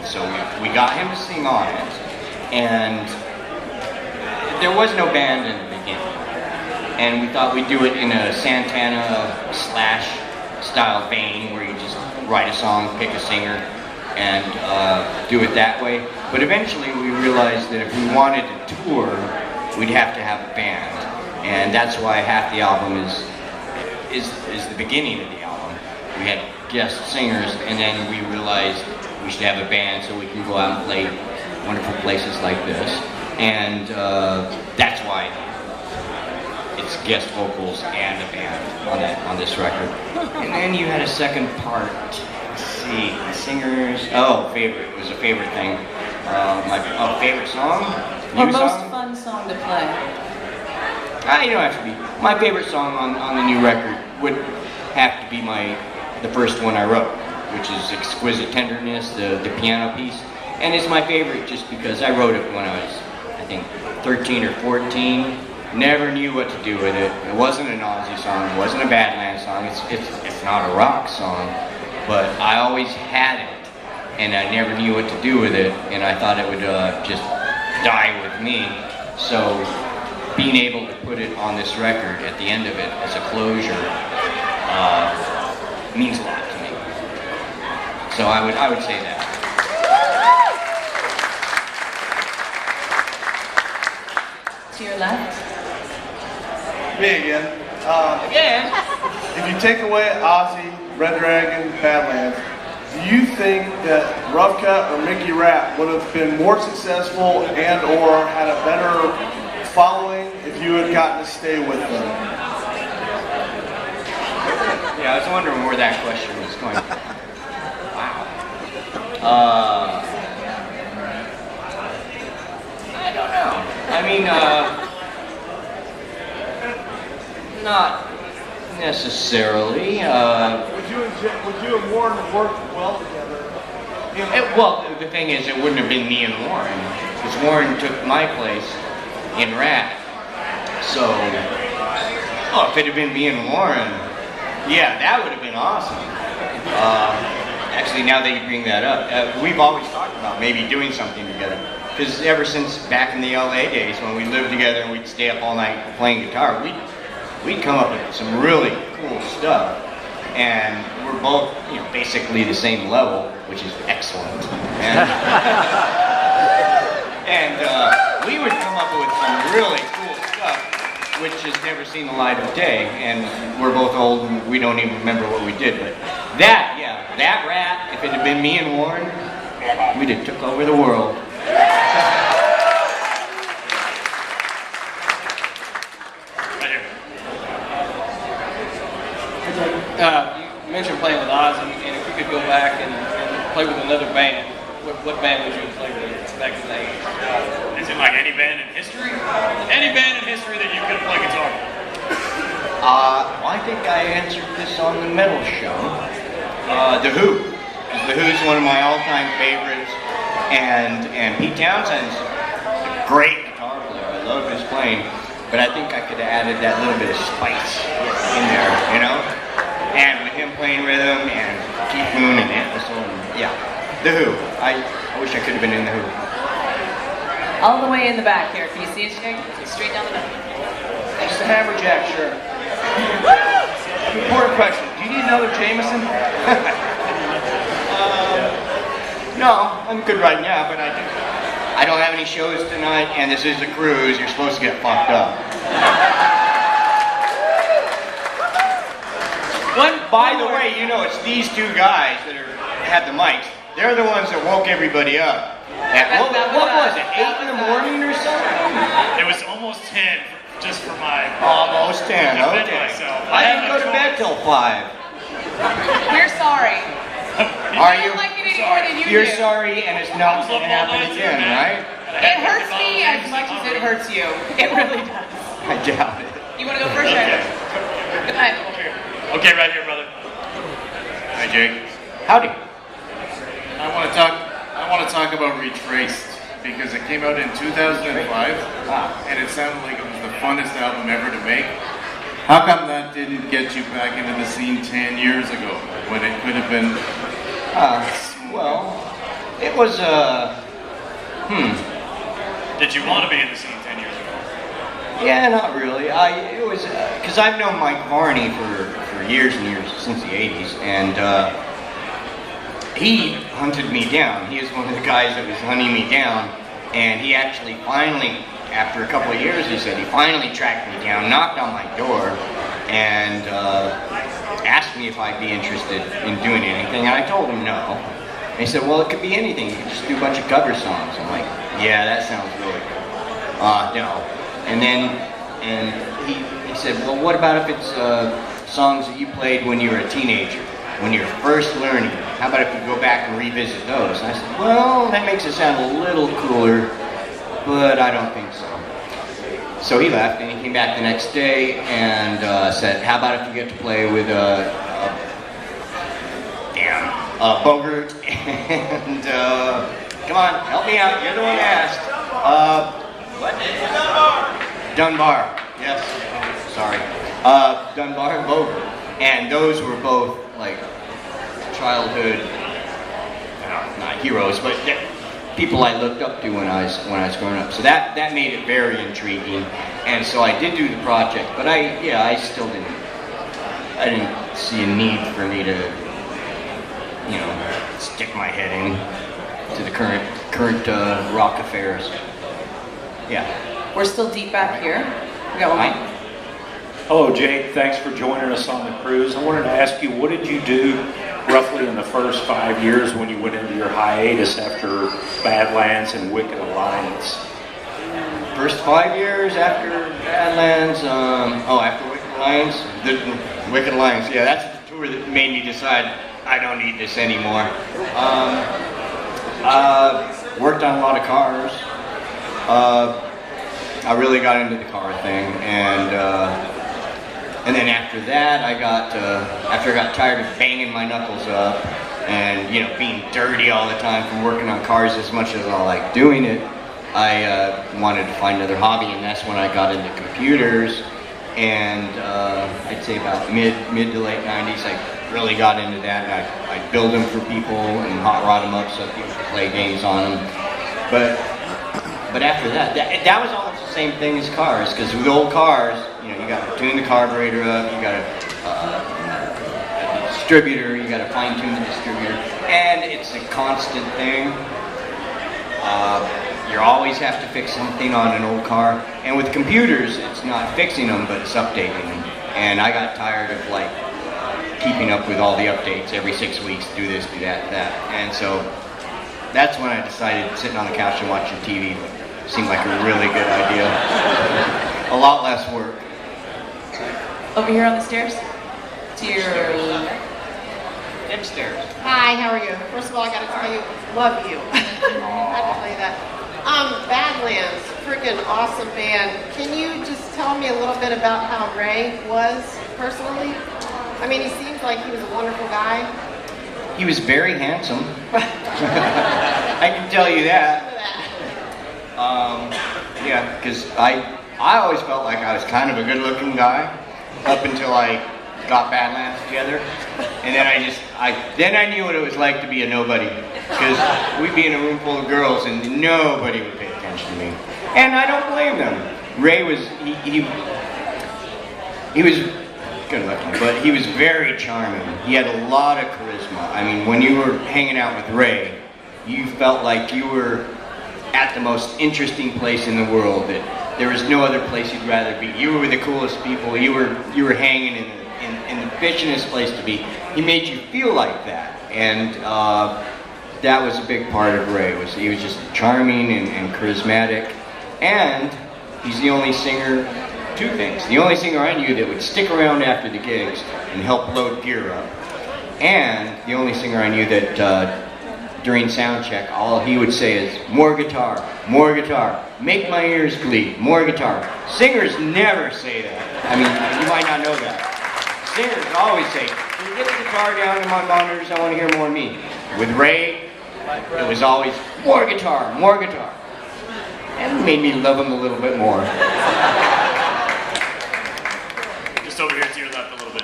So we got him to sing on it, and there was no band in the beginning. And we thought we'd do it in a Santana Slash style vein, where you just write a song, pick a singer, and do it that way. But eventually we realized that if we wanted to tour, we'd have to have a band. And that's why half the album is the beginning of the album. We had guest singers, and then we realized we should have a band so we can go out and play wonderful places like this. And that's why it's guest vocals and a band on this record. And then you had a second part. Let's see, the singers. Oh, favorite. It was a favorite thing. My favorite song. Or most fun song to play. You don't have to be. My favorite song on the new record would have to be the first one I wrote, which is Exquisite Tenderness, the piano piece. And it's my favorite just because I wrote it when I was, I think, 13 or 14. Never knew what to do with it. It wasn't an Ozzy song. It wasn't a Badlands song. It's not a rock song. But I always had it, and I never knew what to do with it. And I thought it would just die with me. So being able to put it on this record at the end of it as a closure means a lot to me. So I would say that. To your left. Me again. Again? If you take away Ozzy, Red Dragon, Badlands, do you think that Rough Cut or Mickey Rapp would have been more successful and or had a better following if you had gotten to stay with them? Yeah, I was wondering where that question was going. Wow. I don't know. I mean, not necessarily. Would you and Warren have worked well together? Well, the thing is, it wouldn't have been me and Warren, because Warren took my place in Rat. So, if it had been me and Warren, yeah, that would have been awesome. Actually, now that you bring that up, we've always talked about maybe doing something together. Because ever since back in the LA days, when we lived together and we'd stay up all night playing guitar, we'd come up with some really cool stuff. And we're both, basically the same level, which is excellent. And we would come up with some really cool stuff, which has never seen the light of day. And we're both old and we don't even remember what we did. But that Rat, if it had been me and Warren, we'd have took over the world. You mentioned playing with Ozzy, and if you could go back and play with another band, what band would you play with back in the day? Is it like any band in history? Any band in history that you could play guitar with? Well, I think I answered this on the metal show. The Who. The Who's one of my all-time favorites, and Pete Townsend's a great guitar player. I love his playing, but I think I could have added that little bit of spice in there, And with him playing rhythm and Keith Moon and Anthony, yeah, The Who. I wish I could have been in The Who. All the way in the back here. Can you see it, Jake? Straight down the back. It's the Hammerjack shirt. Important question. Do you need another Jameson? No, I'm good right now, but I don't have any shows tonight, and this is a cruise. You're supposed to get fucked up. By the way, it's these two guys that have the mics. They're the ones that woke everybody up. What was it, 8 in the morning or something? It was almost 10, just for my... Almost 10, okay. I didn't go to bed till 5. We're sorry. Are you? Like it anymore than you You're do. sorry, and it's not going to happen again, right? It hurts me as much as it hurts you. It really does. I doubt it. You want to go first, Jake? Go ahead. Okay, right here, brother. Hi, Jake. Howdy. I want to talk about Retraced because it came out in 2005 and it sounded like it was the funnest album ever to make. How come that didn't get you back into the scene 10 years ago when it could have been? Well, It was, Did you want to be in the scene 10 years ago? Yeah, not really. It was because I've known Mike Varney for years and years, since the '80s, and he hunted me down. He was one of the guys that was hunting me down, and he actually finally, after a couple of years, he said he finally tracked me down, knocked on my door, and asked me if I'd be interested in doing anything, and I told him no. And he said, well, it could be anything. You could just do a bunch of cover songs. I'm like, yeah, that sounds really cool. No. And then he said, well, what about if it's songs that you played when you were a teenager, when you were first learning? How about if you go back and revisit those? And I said, well, that makes it sound a little cooler, but I don't think so. So he left, and he came back the next day and said, how about if you get to play with Bogert and come on, help me out. You're the one that asked. What? Dunbar. Yes. Sorry. Dunbar and Bogert, and those were both like childhood, not heroes, but people I looked up to when I was growing up. So that made it very intriguing, and so I did do the project. But I still didn't see a need for me to, stick my head in to the current rock affairs. Yeah. We're still deep back here. We got one. Hello, Jake. Thanks for joining us on the cruise. I wanted to ask you, what did you do roughly in the first 5 years when you went into your hiatus after Badlands and Wicked Alliance? First 5 years after Badlands, after Wicked Alliance? The Wicked Alliance, yeah, that's the tour that made me decide I don't need this anymore. Worked on a lot of cars. I really got into the car thing, and then after that, after I got tired of banging my knuckles up and being dirty all the time from working on cars as much as I like doing it, I wanted to find another hobby, and that's when I got into computers. And I'd say about mid to late '90s, I really got into that, and I'd build them for people and hot rod them up so people could play games on them. But after that was almost the same thing as cars, because with old cars, you got to tune the carburetor up, you got a distributor, you got to fine tune the distributor, and it's a constant thing. You always have to fix something on an old car, and with computers, it's not fixing them, but it's updating them. And I got tired of keeping up with all the updates every 6 weeks, do this, do that, that. And so that's when I decided sitting on the couch and watching TV seemed like a really good idea. A lot less work. Over here on the stairs? To your Upstairs. Hi, how are you? First of all, I gotta tell you, love you. I have to tell you that. Badlands, freaking awesome band. Can you just tell me a little bit about how Ray was personally? I mean, he seems like he was a wonderful guy. He was very handsome. I can tell you that. Yeah, because I always felt like I was kind of a good-looking guy up until I got Badlands together, and then I knew what it was like to be a nobody, because we'd be in a room full of girls and nobody would pay attention to me, and I don't blame them. Ray was he was good looking, but he was very charming. He had a lot of charisma. I mean, when you were hanging out with Ray, you felt like you were at the most interesting place in the world, that there was no other place you'd rather be. You were the coolest people. You were hanging in the fishingest place to be. He made you feel like that, and that was a big part of Ray. He was just charming and charismatic, and he's the only singer. Two things: the only singer I knew that would stick around after the gigs and help load gear up, and the only singer I knew that during sound check, all he would say is, more guitar, make my ears bleed, more guitar. Singers never say that. I mean, you might not know that. Singers always say, can you get the guitar down to my monitors, I want to hear more of me. With Ray, it was always, more guitar, and it made me love him a little bit more.